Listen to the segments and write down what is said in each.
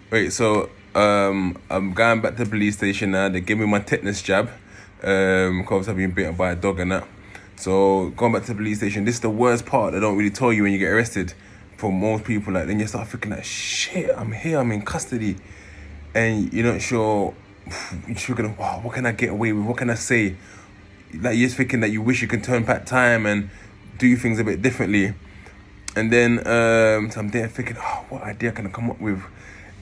Wait, so I'm going back to the police station now. They give me my tetanus jab. Cause I've been bitten by a dog and that. So going back to the police station, this is the worst part. They don't really tell you when you get arrested. For most people, like then you start thinking like, shit, I'm here, I'm in custody, and you're not sure. You're thinking, wow, what can I get away with? What can I say? Like you're just thinking that you wish you can turn back time and do things a bit differently. And then so I'm there thinking, oh, what idea can I come up with?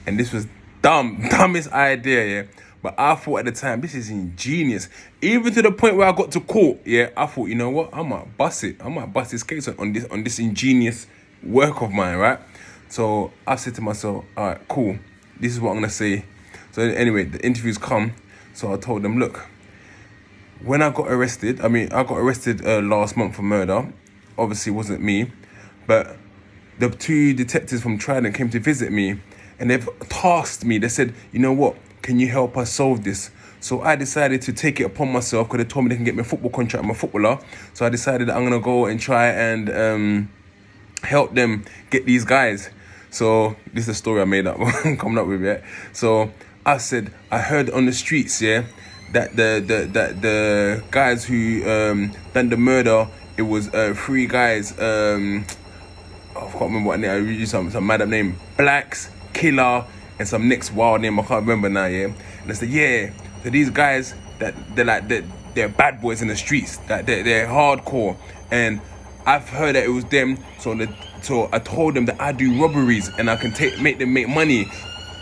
And this was dumbest idea, yeah. But I thought at the time, this is ingenious. Even to the point where I got to court, yeah, I thought, you know what? I might bust it. I might bust this case on this ingenious work of mine, right? So I said to myself, all right, cool. This is what I'm gonna say. So anyway, the interviews come. So I told them, look, when I got arrested, I got arrested last month for murder. Obviously, it wasn't me. But the two detectives from Trident came to visit me and they've tasked me. They said, you know what? Can you help us solve this? So I decided to take it upon myself because they told me they can get me a football contract. I'm a footballer. So I decided that I'm going to go and try and help them get these guys. So this is a story I made up, coming up with, yeah. So I said, I heard on the streets, yeah, that the guys who done the murder, it was three guys, I can't remember what name. I used some mad up name. Blacks, Killer, and some next wild name I can't remember now. Yeah, and I said, yeah. So these guys that they're bad boys in the streets. That they're hardcore, and I've heard that it was them. So I told them that I do robberies and I can make them make money.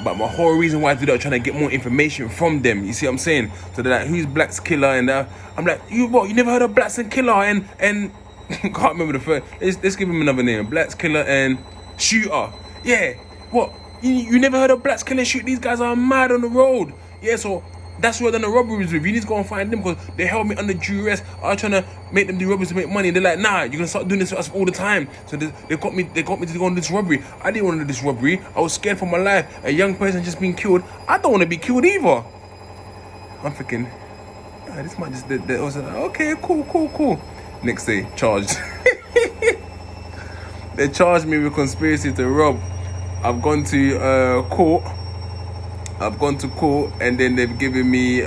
But my whole reason why I do that, I'm trying to get more information from them. You see what I'm saying? So they're like, who's Blacks, Killer? And I'm like, you never heard of Blacks and Killer? And can't remember the first. Let's give him another name. Blacks, Killer, and Shooter. Yeah. What? You never heard of Blacks, Killer, and Shooter? These guys are mad on the road. Yeah. So that's who I done the robberies with. You need to go and find them because they held me under duress. I was trying to make them do robberies to make money. They're like, nah, you're gonna start doing this to us all the time. So they got me to go on this robbery. I didn't want to do this robbery. I was scared for my life. A young person just being killed. I don't want to be killed either. I'm thinking, this might just. I was like, okay, cool. Next day, charged. They charged me with conspiracy to rob. I've gone to court. And then they've given me,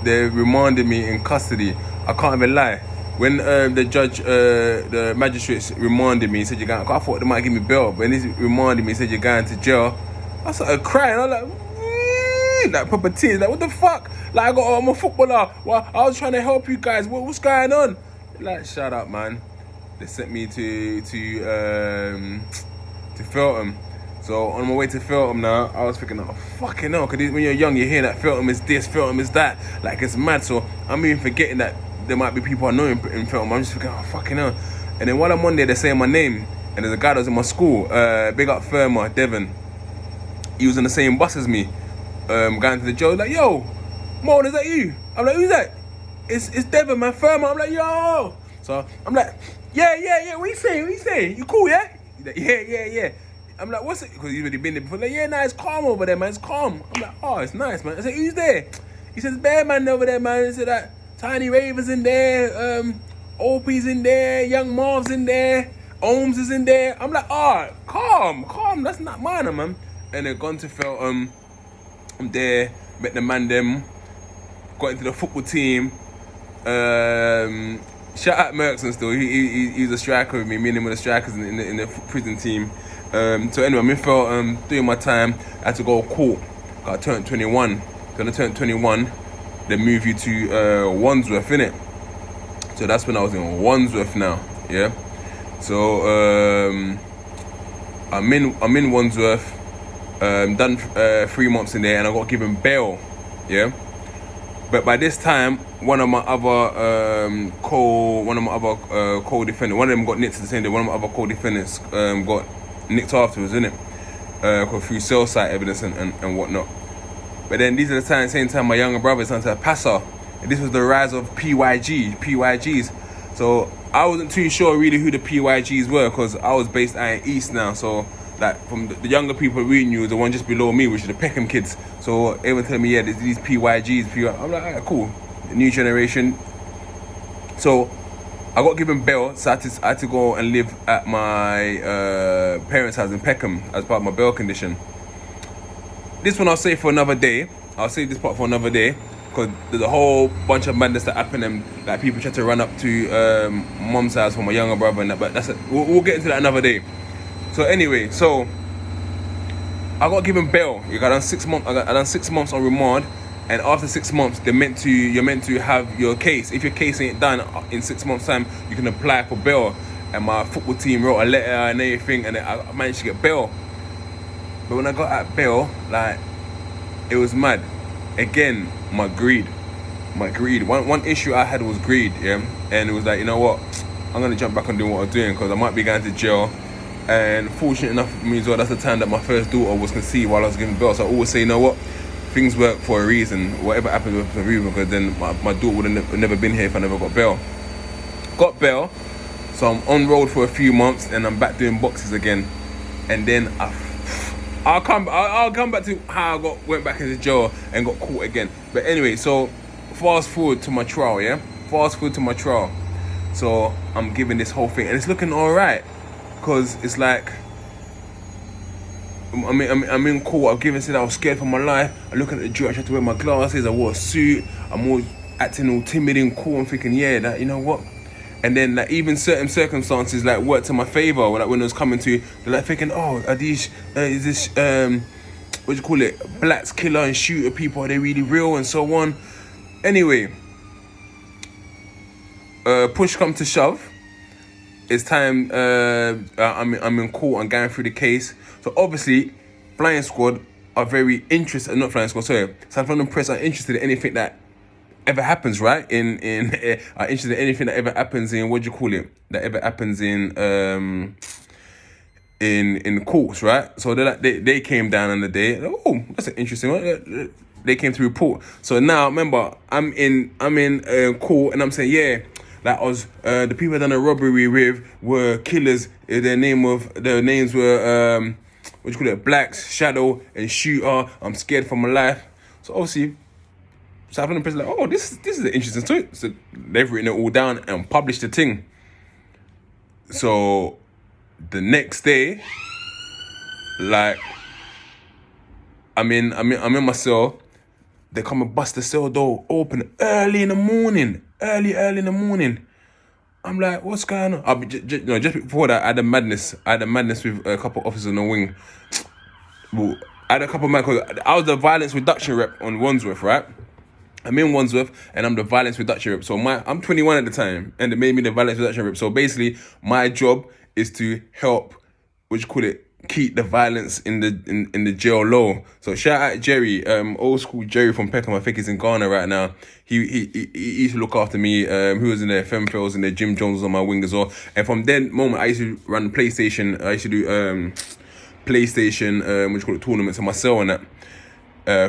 they remanded me in custody. I can't even lie. When the magistrates remanded me, he said, I thought they might give me bail. But when he remanded me, he said, you're going to jail. I started crying. I was like proper tears. Like, what the fuck? Like, I'm a footballer. Well, I was trying to help you guys. What's going on? Like, shut up, man. They sent me to Feltham. So on my way to Feltham now, I was thinking, oh, fucking hell, because when you're young, you hear that Feltham is this, Feltham is that. Like, it's mad. So I'm even forgetting that there might be people I know in Feltham. I'm just thinking, oh, fucking hell. And then while I'm on there, they're saying my name. And there's a guy that was in my school, big up Firma, Devon. He was on the same bus as me, going to the jail. Like, yo, Mo, is that you? I'm like, who's that? It's Devon, man, Firma. I'm like, yo. So I'm like, yeah. What you saying? You cool, yeah? He's like, yeah. I'm like, what's it? Because he's already been there before. Like, yeah, nah, it's calm over there, man. It's calm. I'm like, oh, it's nice, man. I said, who's there? He says, Bear Man over there, man. He said that Tiny Raver's in there, Opie's in there, Young Marv's in there, Ohms is in there. I'm like, oh, calm. That's not mine, man. And then gone to Feltham. I'm there, met the man them, got into the football team. Shout out Merckson still. He's a striker with me. Me and him were the strikers in the prison team. So anyway, I'm in Feltham doing my time. I had to go to court. I turned 21. When I turned 21, they move you to Wandsworth, innit? So that's when I was in Wandsworth now. Yeah. So I'm in Wandsworth. Done 3 months in there, and I got given bail. Yeah. But by this time, one of my other co-defendants, one of them got nicked at the same day. One of my other co-defendants got nicked afterwards, innit? Through cell site evidence and whatnot. But then these are the same time my younger brother started to Passer. And this was the rise of PYGs. So I wasn't too sure really who the PYGs were because I was based out in East now. So like from the younger people we knew, the one just below me, which is the Peckham kids. So they would tell me, yeah, these PYGs. I'm like, alright, cool. The new generation. So I got given bail, so I had to go and live at my parents' house in Peckham as part of my bail condition. This one I'll save for another day. I'll save this part for another day because there's a whole bunch of madness that happened and like people try to run up to mom's house for my younger brother and that. But that's it. We'll get into that another day. So anyway, so I got given bail. I done 6 months. I done 6 months on remand, and after 6 months, you're meant to have your case. If your case ain't done in 6 months' time, you can apply for bail. And my football team wrote a letter and everything, and I managed to get bail. But when I got out bail, like, it was mad. Again, my greed. One issue I had was greed, yeah? And it was like, you know what? I'm going to jump back and do what I'm doing because I might be going to jail. And fortunate enough for me as well, that's the time that my first daughter was conceived while I was giving bail. So I always say, you know what? Things work for a reason. Whatever happens works for a reason, because then my daughter would have never been here if I never got bail. Got bail. So I'm on road for a few months and I'm back doing boxes again. And then I'll come back to how I went back into jail and got caught again. But anyway, so fast forward to my trial, yeah? So I'm giving this whole thing and it's looking alright. Because it's like, I'm in court, I've given said I was scared for my life. I look at the jury, I tried to wear my glasses, I wore a suit, I'm all acting all timid in court. I'm thinking, yeah, that, you know what? And then like even certain circumstances like worked in my favour. Like when it was coming to, they're like thinking, oh, are these, is this, what do you call it? Blacks killer and shooter people, are they really real and so on? Anyway, push come to shove. It's time, I'm in court, I'm going through the case. So obviously, Flying Squad are very interested, not Flying Squad, sorry, South London Press are interested in anything that ever happens, right? Are interested in anything that ever happens in, what do you call it? That ever happens in courts, right? So they came down on the day, oh, that's an interesting one. They came to report. So now, remember, I'm in court and I'm saying, yeah, that was the people I done a robbery with were killers. Their names were what do you call it? Blacks, Shadow, and Shooter. I'm scared for my life. So obviously, South London Press like, oh, this is an interesting story. So they've written it all down and published the thing. So the next day, like, I'm in my cell. They come and bust the cell door open early in the morning. I'm like, what's going on? Just before that, I had a madness with a couple of officers on the wing. Well, I had a couple of men, because I was the violence reduction rep on Wandsworth, right? I'm in Wandsworth and I'm the violence reduction rep. So I'm 21 at the time and they made me the violence reduction rep. So basically, my job is to help, keep the violence in the jail low. So shout out Jerry, old school Jerry from Peckham. I think he's in Ghana right now. He used to look after me. He was in the Femfells and the Jim Jones was on my wing as well. And from then moment, I used to run PlayStation. I used to do PlayStation, tournaments in my cell and that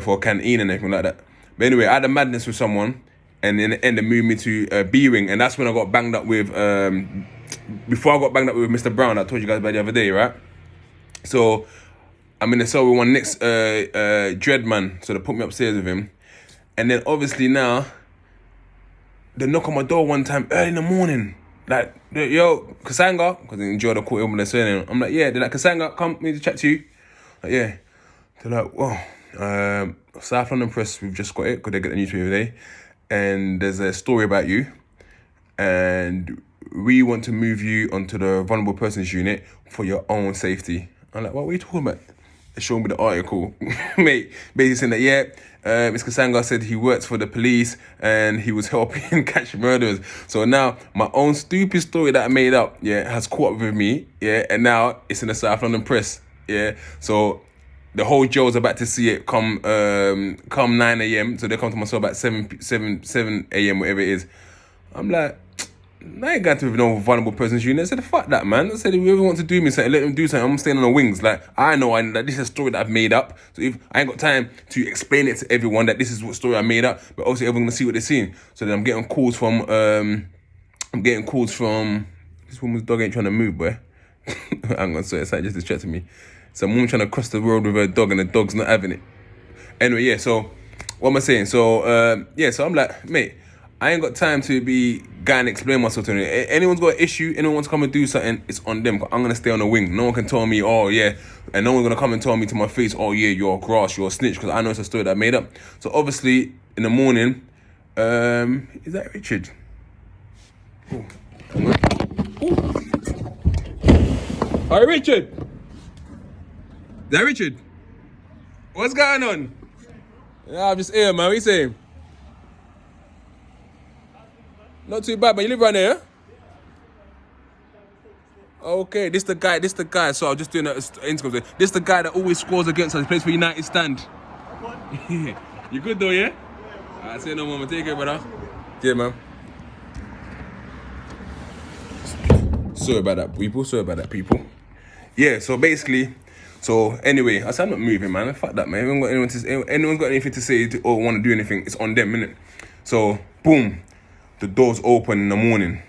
for a canteen and everything like that. But anyway, I had a madness with someone, and in the end, they moved me to B-Wing, and that's when I got banged up with. Before I got banged up with Mr. Brown, I told you guys about the other day, right? So I'm in the cell with one next dread man, so they put me upstairs with him, and then obviously now they knock on my door one time early in the morning, like, yo, Kasanga, because they enjoy the court with their surname. I'm like, yeah. They're like, Kasanga, come, need to chat to you. Like, yeah. They're like, well, South London Press, we've just got it, because they get the newspaper today, and there's a story about you, and we want to move you onto the vulnerable persons unit for your own safety. I'm like, what are you talking about? They showed me the article. Mate, basically saying that, yeah, Mr. Kasanga said he works for the police and he was helping catch murderers. So now my own stupid story that I made up, yeah, has caught up with me, yeah, and now it's in the South London Press, yeah. So the whole jail's about to see it come 9 a.m. So they come to my cell about 7 a.m. whatever it is. I'm like, I ain't got to with no vulnerable persons unit. I said, fuck that, man. I said, if whoever wants to do me something, let them do something. I'm staying on the wings. Like, I know that this is a story that I've made up. So if I ain't got time to explain it to everyone that this is what story I made up, but obviously everyone's gonna see what they're seeing. So then I'm getting calls from this woman's dog ain't trying to move, boy. Hang on, sorry, it's like just distracting me. Some woman trying to cross the road with her dog and the dog's not having it. Anyway, yeah, so what am I saying? So, so I'm like, mate, I ain't got time to be guy and explain myself to anyone. Anyone's got an issue, anyone wants to come and do something, it's on them. I'm gonna stay on the wing. No one can tell me, oh yeah, and no one's gonna come and tell me to my face, oh yeah, you're a grass, you're a snitch, because I know it's a story that I made up. So obviously, in the morning, is that Richard? Oh, hang on. Hi Richard. Is that Richard? What's going on? Yeah, I'm just here, man. What you saying? Not too bad, man. You live around there, yeah? Okay, this the guy. So I'm just doing an interview. This the guy that always scores against us. He plays for United Stand. You good though, yeah? Alright, say no more, man. Take care, brother. Yeah, man. Sorry about that, people. Yeah, so basically, anyway, I said I'm not moving, man. Fuck that, man. Anyone's got anything to say or want to do anything, it's on them, innit? So, boom. The doors open in the morning.